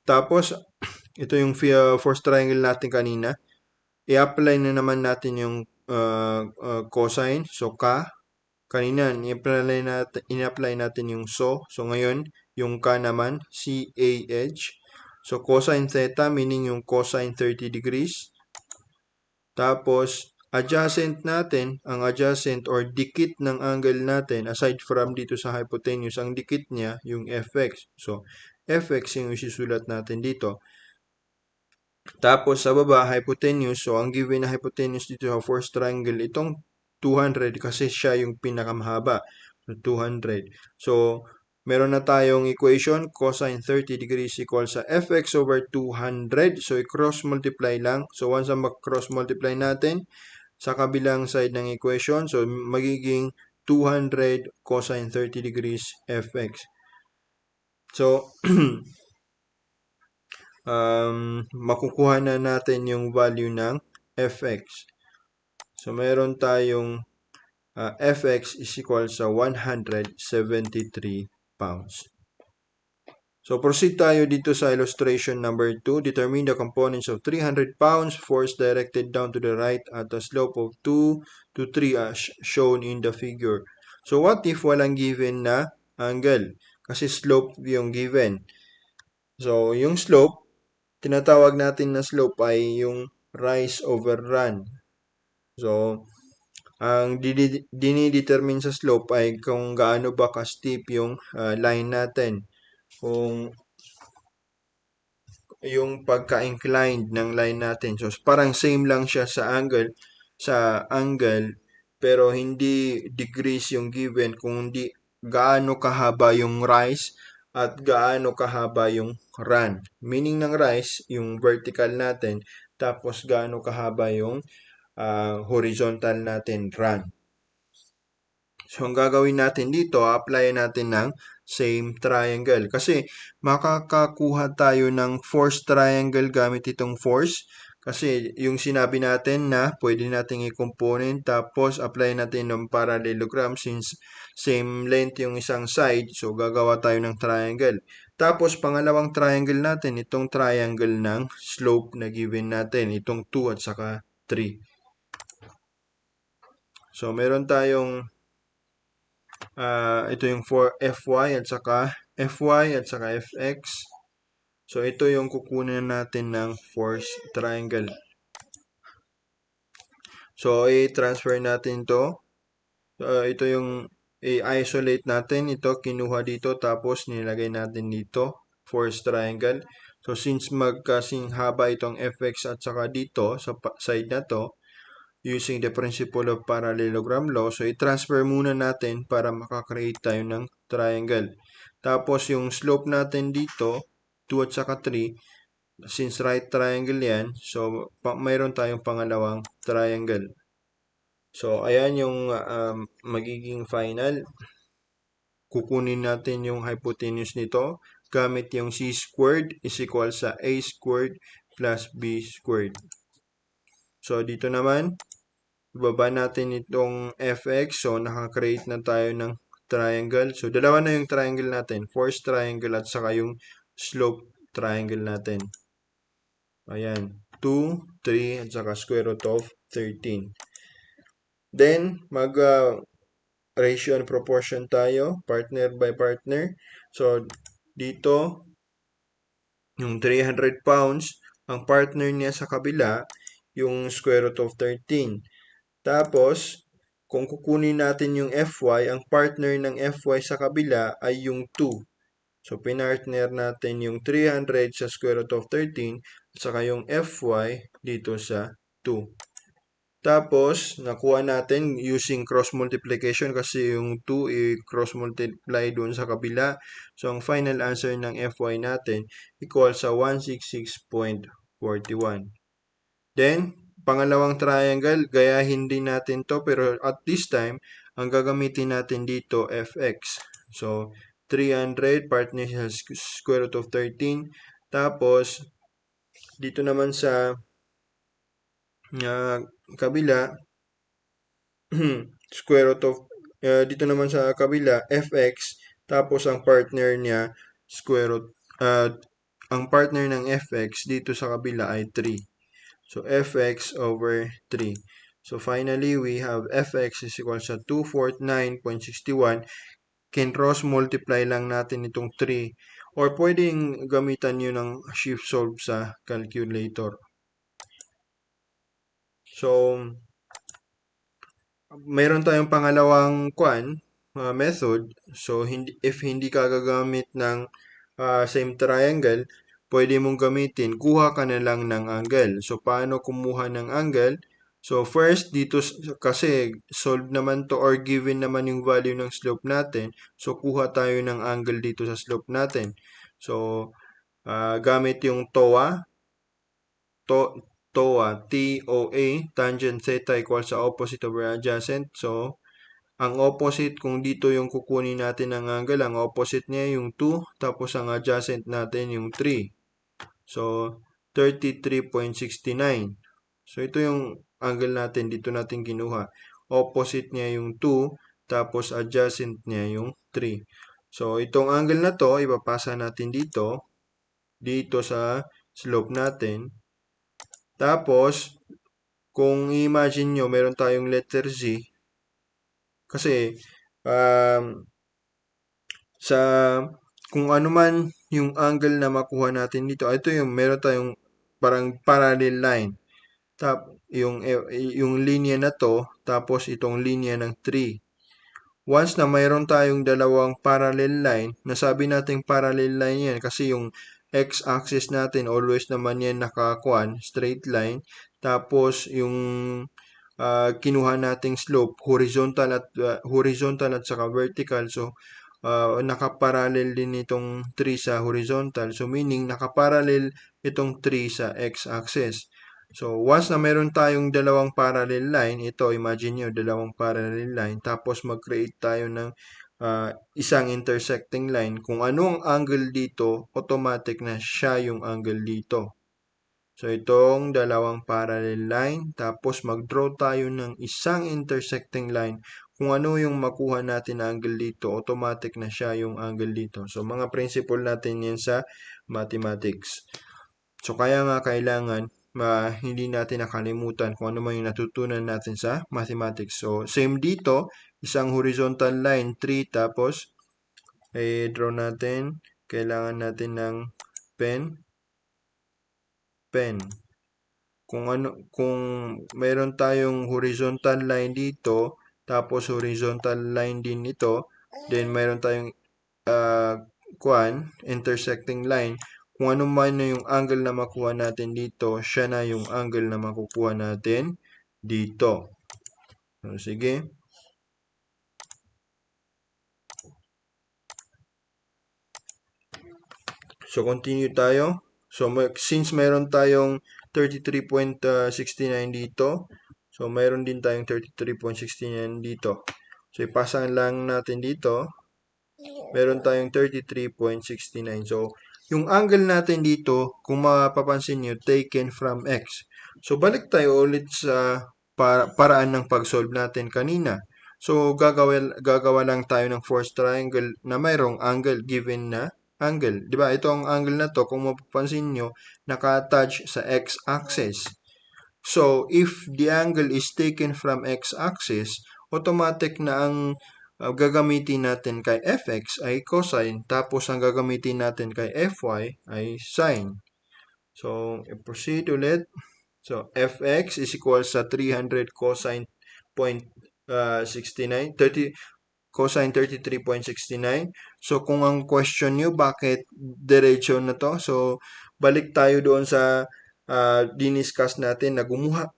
Tapos, ito yung force triangle natin kanina. I-apply na naman natin yung cosine. So, kanina, in-apply natin yung so. So, ngayon, yung naman, CAH. So, cosine theta, meaning yung cosine 30 degrees. Tapos, adjacent natin, ang adjacent or dikit ng angle natin, aside from dito sa hypotenuse, ang dikit niya, yung fx. So, fx yung isusulat natin dito. Tapos, sa baba, hypotenuse. So, ang given na hypotenuse dito sa first triangle, itong 200 kasi siya yung pinakamahaba. 200. So, meron na tayong equation, cosine 30 degrees equals sa fx over 200. So, i-cross multiply lang. So, once na mag-cross multiply natin, sa kabilang side ng equation, so magiging 200 cosine 30 degrees fx. So, makukuha na natin yung value ng fx. So, meron tayong fx is equal sa 173 pounds. So, proceed tayo dito sa illustration number 2. Determine the components of 300 pounds force directed down to the right at a slope of 2 to 3 as shown in the figure. So, what if walang given na angle? Kasi slope yung given. So, yung slope, tinatawag natin na slope ay yung rise over run. So, ang dinidetermine sa slope ay kung gaano ba ka-steep yung line natin. Kung yung pagka-inclined ng line natin. So, parang same lang siya sa angle, pero hindi degrees yung given, kung hindi gaano kahaba yung rise at gaano kahaba yung run. Meaning ng rise, yung vertical natin, tapos gaano kahaba yung horizontal natin, run. So, ang gagawin natin dito, apply natin ng same triangle. Kasi, makakakuha tayo ng force triangle gamit itong force. Kasi, yung sinabi natin na pwede nating i-component, tapos apply natin ng parallelogram since same length yung isang side. So, gagawa tayo ng triangle. Tapos, pangalawang triangle natin, itong triangle ng slope na given natin. Itong 2 at saka 3. So, meron tayong ito yung for Fy at saka Fx. So, ito yung kukunin natin ng force triangle. So, i-transfer natin to. Ito yung i-isolate natin. Ito, kinuha dito, tapos nilagay natin dito, force triangle. So, since magkasing haba itong Fx at saka dito, sa side na to, using the principle of parallelogram law. So, i-transfer muna natin para makakreate tayo ng triangle. Tapos, yung slope natin dito, 2 at saka 3, since right triangle yan, so, mayroon tayong pangalawang triangle. So, ayan yung magiging final. Kukunin natin yung hypotenuse nito gamit yung c squared is equal sa a squared plus b squared. So, dito naman, ibaba natin itong fx. So, nakakreate na tayo ng triangle. So, dalawa na yung triangle natin. Force triangle at saka yung slope triangle natin. Ayan. 2, 3, at saka square root of 13. Then, ratio and proportion tayo. Partner by partner. So, dito, yung 300 pounds, ang partner niya sa kabila, yung square root of 13. Tapos, kung kukunin natin yung Fy, ang partner ng Fy sa kabila ay yung 2. So, pinartner natin yung 300 sa square root of 13 at saka yung Fy dito sa 2. Tapos, nakuha natin using cross multiplication kasi yung 2 i-cross multiply doon sa kabila. So, ang final answer ng Fy natin equals sa 166.41. Then, pangalawang triangle, gayahin din natin to, pero at this time, ang gagamitin natin dito, fx. So, 300 partner sa square root of 13. Tapos, dito naman sa kabila, square root of, dito naman sa kabila, fx. Tapos, ang partner niya, square root, ang partner ng fx dito sa kabila ay 3. So, fx over 3. So, finally, we have fx is equal sa 249.61. Can cross multiply lang natin itong 3. Or pwedeng gamitan nyo ng shift solve sa calculator. So, mayroon tayong pangalawang method. So, if hindi ka gagamit ng same triangle, pwede mong gamitin, kuha ka na lang ng angle. So, paano kumuha ng angle? So, first, dito, kasi solve naman to or given naman yung value ng slope natin. So, kuha tayo ng angle dito sa slope natin. So, gamit yung TOA, TOA, tangent theta equals sa opposite over adjacent. So, ang opposite, kung dito yung kukunin natin ng angle, ang opposite niya yung 2, tapos ang adjacent natin yung 3. So, 33.69. So, ito yung angle natin, dito natin kinuha. Opposite niya yung 2, tapos adjacent niya yung 3. So, itong angle na to, ipapasa natin dito sa slope natin. Tapos, kung i-imagine nyo, meron tayong letter Z. Kasi, sa kung ano man yung angle na makuha natin dito, ito yung meron tayong parang parallel line. Yung linya na to, tapos itong linya ng 3. Once na mayroon tayong dalawang parallel line, nasabi nating parallel line yan kasi yung x-axis natin always naman yan straight line. Tapos yung kinuha nating slope, horizontal at saka vertical. So, nakaparallel din itong 3 sa horizontal. So, meaning nakaparallel itong 3 sa x-axis. So, once na meron tayong dalawang parallel line, ito, imagine nyo, dalawang parallel line, tapos mag-create tayo ng isang intersecting line. Kung anong angle dito, automatic na siya yung angle dito. So, itong dalawang parallel line, tapos mag-draw tayo ng isang intersecting line. Kung ano yung makuha natin na angle dito, automatic na siya yung angle dito. So, mga principle natin yan sa mathematics. So, kaya nga kailangan hindi natin nakalimutan kung ano man yung natutunan natin sa mathematics. So, same dito, isang horizontal line, 3, tapos, draw natin, kailangan natin ng pen. Kung meron tayong horizontal line dito, tapos horizontal line din ito, then meron tayong intersecting line. Kung ano man na yung angle na makuha natin dito, siya na yung angle na makukuha natin dito. So, sige. So, continue tayo. So, since meron tayong 33.69 dito, so meron din tayong 33.69 dito. So, ipasang lang natin dito. Meron tayong 33.69. So, yung angle natin dito, kung mapapansin nyo, taken from x. So, balik tayo ulit sa paraan ng pag-solve natin kanina. So, gagawa lang tayo ng forced triangle na mayroong angle given na angle. Diba? Ito ang angle na to, kung mapapansin nyo, naka-attach sa x-axis. So, if the angle is taken from x-axis, automatic na ang gagamitin natin kay fx ay cosine, tapos ang gagamitin natin kay fy ay sine. So, proceed ulit. So, fx is equal sa 300 cosine 0.69, cosine 33.69. So, kung ang question nyo, bakit diretso na to? So, balik tayo doon sa diniscuss natin na gumawa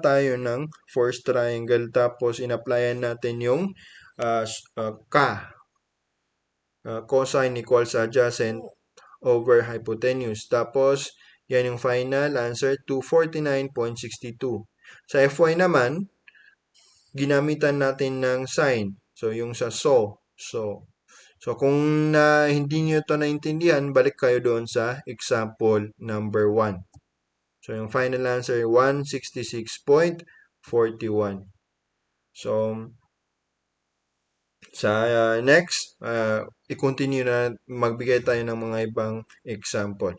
tayo ng forced triangle, tapos in-applyan natin yung cosine equals adjacent over hypotenuse. Tapos, yan yung final answer, 249.62. Sa fy naman, ginamitan natin ng sine. So, yung sa So, kung hindi nyo ito naintindihan, balik kayo doon sa example number 1. So, yung final answer, 166.41. So, Sa next, i-continue na magbigay tayo ng mga ibang example.